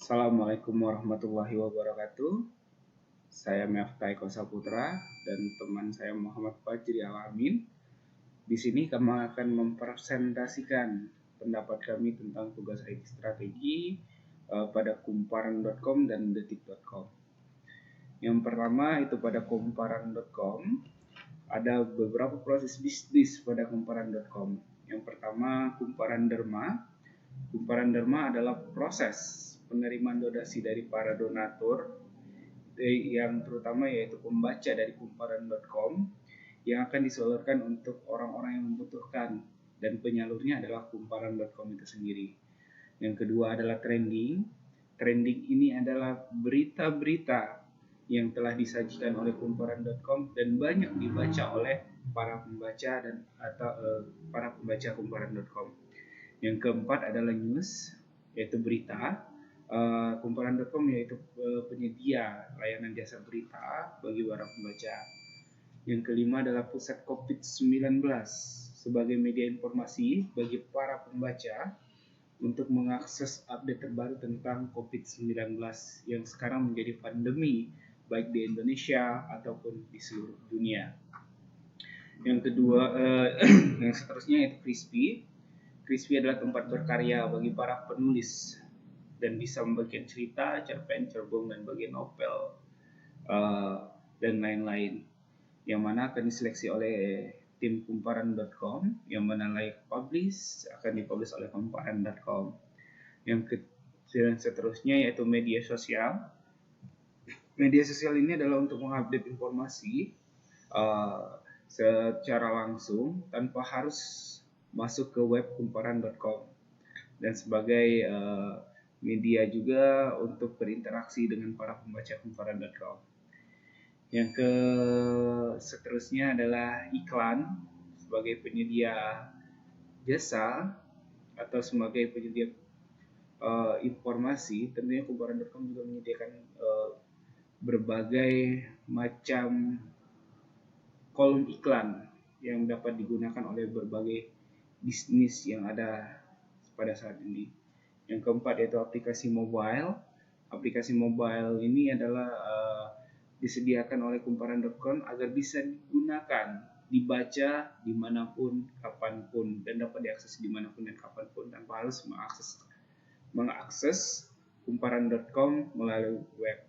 Assalamualaikum warahmatullahi wabarakatuh. Saya Miftah Eko Saputra dan teman saya Muhammad Fajri Alamin. Di sini kami akan mempresentasikan pendapat kami tentang tugas IT strategi pada kumparan.com dan detik.com. Yang pertama itu pada kumparan.com ada beberapa proses bisnis pada kumparan.com. Yang pertama kumparan derma. Kumparan derma adalah proses penerimaan donasi dari para donatur yang terutama yaitu pembaca dari kumparan.com yang akan disalurkan untuk orang-orang yang membutuhkan dan penyalurnya adalah kumparan.com itu sendiri. Yang kedua adalah trending. Trending ini adalah berita-berita yang telah disajikan oleh kumparan.com dan banyak dibaca oleh para pembaca para pembaca kumparan.com. Yang keempat adalah news, yaitu berita. Kumparan.com yaitu penyedia layanan jasa berita bagi para pembaca. Yang kelima adalah pusat COVID-19 sebagai media informasi bagi para pembaca untuk mengakses update terbaru tentang COVID-19 yang sekarang menjadi pandemi baik di Indonesia ataupun di seluruh dunia. Yang kedua, yang seterusnya yaitu Crispy. Crispy adalah tempat berkarya bagi para penulis dan bisa membagikan cerita, cerpen, cerbong, dan bagian novel dan lain-lain yang mana akan diseleksi oleh tim kumparan.com yang mana layak publish akan dipublish oleh kumparan.com. Yang seterusnya yaitu media sosial. Media sosial ini adalah untuk mengupdate informasi secara langsung tanpa harus masuk ke web kumparan.com dan sebagai media juga untuk berinteraksi dengan para pembaca kumparan.com. Yang seterusnya adalah iklan sebagai penyedia jasa atau sebagai penyedia informasi. Tentunya kumparan.com juga menyediakan berbagai macam kolom iklan yang dapat digunakan oleh berbagai bisnis yang ada pada saat ini. Yang keempat yaitu aplikasi mobile. Aplikasi mobile ini adalah disediakan oleh kumparan.com agar bisa digunakan, dibaca dimanapun, kapanpun, dan dapat diakses dimanapun dan kapanpun tanpa harus mengakses kumparan.com melalui web.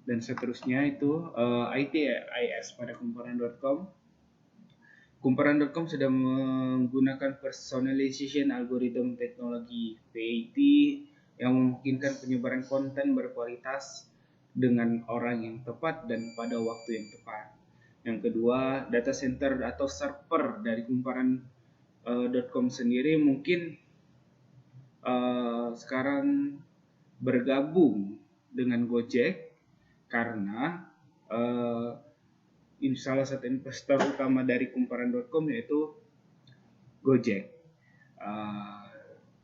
Dan seterusnya itu ITIS pada kumparan.com. Kumparan.com sudah menggunakan personalization algorithm teknologi PAT yang memungkinkan penyebaran konten berkualitas dengan orang yang tepat dan pada waktu yang tepat. Yang kedua, data center atau server dari kumparan.com sendiri mungkin sekarang bergabung dengan Gojek karena salah satu investor utama dari kumparan.com yaitu Gojek.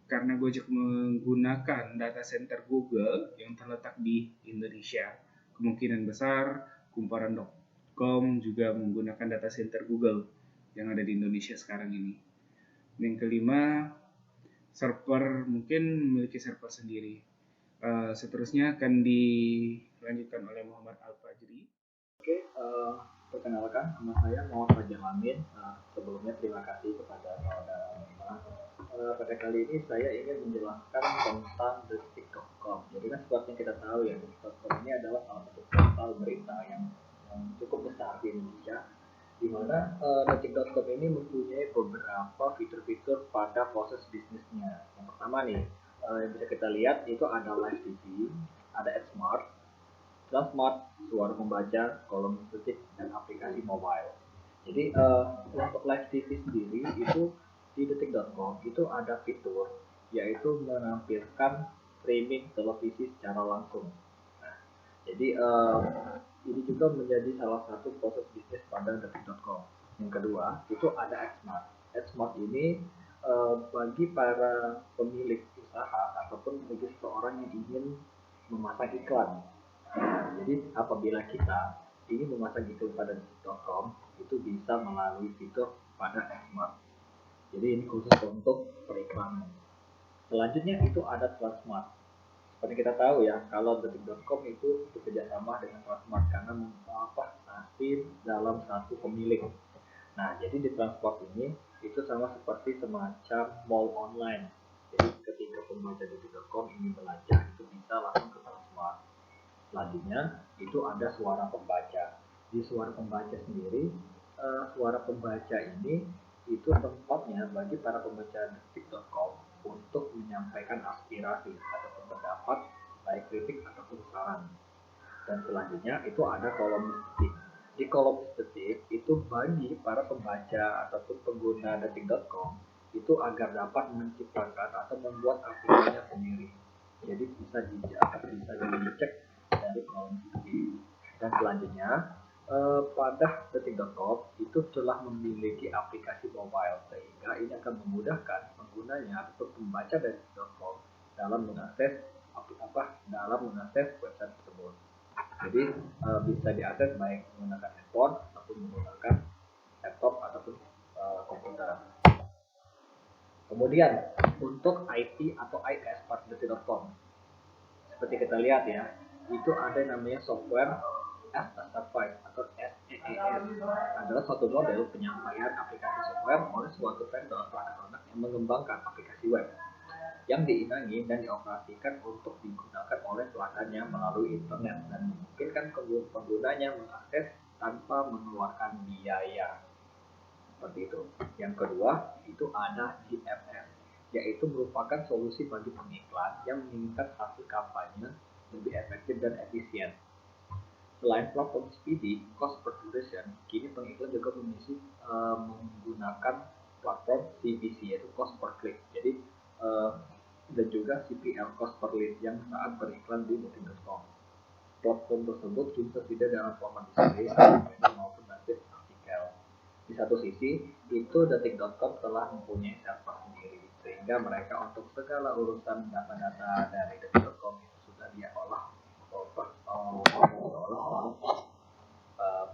Karena Gojek menggunakan data center Google yang terletak di Indonesia, kemungkinan besar kumparan.com juga menggunakan data center Google yang ada di Indonesia sekarang ini. Yang kelima, server mungkin memiliki server sendiri. Seterusnya akan dilanjutkan oleh Muhammad Al-Fajri. Oke, perkenalkan nama saya Muhammad Fajri Alamin. Sebelumnya terima kasih kepada saudara. Pada kali ini saya ingin menjelaskan tentang detik.com. Jadi kan seperti yang kita tahu ya, detik.com ini adalah salah satu portal berita yang cukup besar di Indonesia, di mana detik.com ini mempunyai beberapa fitur-fitur pada proses bisnisnya. Yang pertama nih, yang bisa kita lihat itu ada live TV, ada AdSmart, Transmart, suara membaca, kolom detik, dan aplikasi mobile. Jadi untuk live TV sendiri itu di detik.com itu ada fitur yaitu menampilkan streaming televisi secara langsung. Nah, jadi ini juga menjadi salah satu proses bisnis pada detik.com. Yang kedua itu ada AdSmart. AdSmart ini bagi para pemilik usaha ataupun bagi seseorang yang ingin memasang iklan. Jadi apabila kita ingin memasang iklan pada detik.com itu bisa melalui fitur pada AdSmart. Jadi ini khusus untuk periklanan. Selanjutnya itu ada Transmart. Seperti kita tahu ya, kalau detik.com itu bekerjasama dengan Transmart karena masih dalam satu pemilik. Nah, jadi di Transmart ini itu sama seperti semacam mall online. Jadi ketika pembaca detik.com ini belanja itu bisa langsung ke Transmart. Selanjutnya itu ada suara pembaca. Di suara pembaca sendiri, suara pembaca ini itu tempatnya bagi para pembaca detik.com untuk menyampaikan aspirasi ataupun pendapat, baik kritik ataupun saran. Dan selanjutnya itu ada kolom detik. Di kolom detik itu bagi para pembaca ataupun pengguna detik.com itu agar dapat menciptakan atau membuat aplikasinya sendiri. Jadi bisa dicek dari kolom detik. Dan selanjutnya pada detik.com itu telah memiliki aplikasi mobile sehingga ini akan memudahkan penggunanya atau pembaca dari detik.com dalam mengakses website tersebut. Jadi bisa diakses baik menggunakan handphone ataupun menggunakan laptop ataupun komputer. Kemudian untuk IT atau IS part detik.com, seperti kita lihat ya, itu ada yang namanya software as a service atau SaaS, adalah suatu model penyampaian aplikasi software oleh suatu vendor produk yang mengembangkan aplikasi web yang diinangi dan dioperasikan untuk digunakan oleh pelanggannya melalui internet dan memungkinkan penggunanya mengakses tanpa mengeluarkan biaya. Seperti itu. Yang kedua, itu ada GMS, yaitu merupakan solusi bagi pengiklan yang menginginkan hasil kampanye lebih efektif dan efisien. Selain platform speedy, cost per duration, kini pengiklan juga menggunakan platform CPC, yaitu cost per click. Jadi dan juga CPL, cost per lead, yang saat beriklan di detik.com. Platform tersebut kini tersedia dalam format display maupun basis artikel. Di satu sisi, itu detik.com telah mempunyai server sendiri, sehingga mereka untuk segala urusan data-data dari detik.com itu sudah dia olah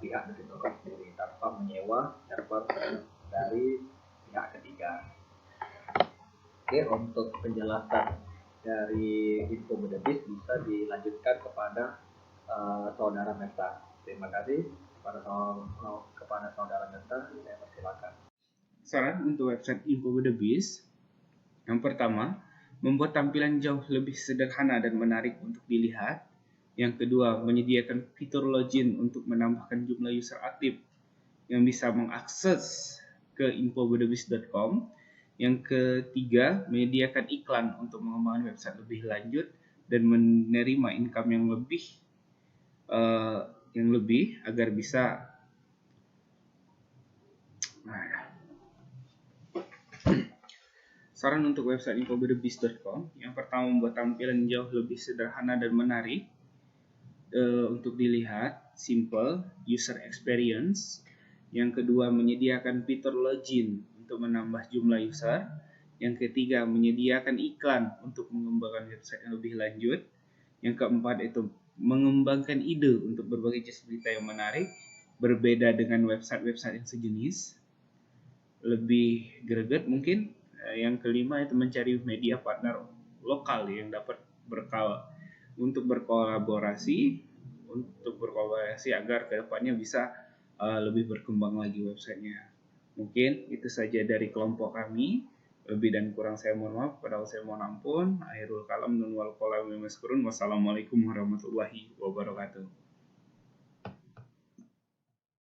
pihak detik.com sendiri tanpa menyewa server dari pihak ketiga. Oke, untuk penjelasan dari info Bedebis bisa dilanjutkan kepada saudara Meta. Terima kasih kepada saudara Meta, saya persilakan. Saran untuk website info Bedebis, yang pertama, membuat tampilan jauh lebih sederhana dan menarik untuk dilihat. Yang kedua, menyediakan fitur login untuk menambahkan jumlah user aktif yang bisa mengakses ke infobedebis.com. Yang ketiga, menyediakan iklan untuk mengembangkan website lebih lanjut dan menerima income yang lebih agar bisa Saran untuk website infobedebis.com, yang pertama, membuat tampilan jauh lebih sederhana dan menarik untuk dilihat, simple user experience. Yang kedua, menyediakan fitur login untuk menambah jumlah user. Yang ketiga, menyediakan iklan untuk mengembangkan website yang lebih lanjut. Yang keempat, itu mengembangkan ide untuk berbagai jenis berita yang menarik, berbeda dengan website-website yang sejenis, lebih greget mungkin. Yang kelima, itu mencari media partner lokal yang dapat berkolaborasi agar kedepannya bisa lebih berkembang lagi websitenya. Mungkin itu saja dari kelompok kami. Lebih dan kurang saya mohon maaf. Padahal saya mohon ampun. Akhirul kalam nun wal qalam mimma yaskurun. Wassalamualaikum warahmatullahi wabarakatuh.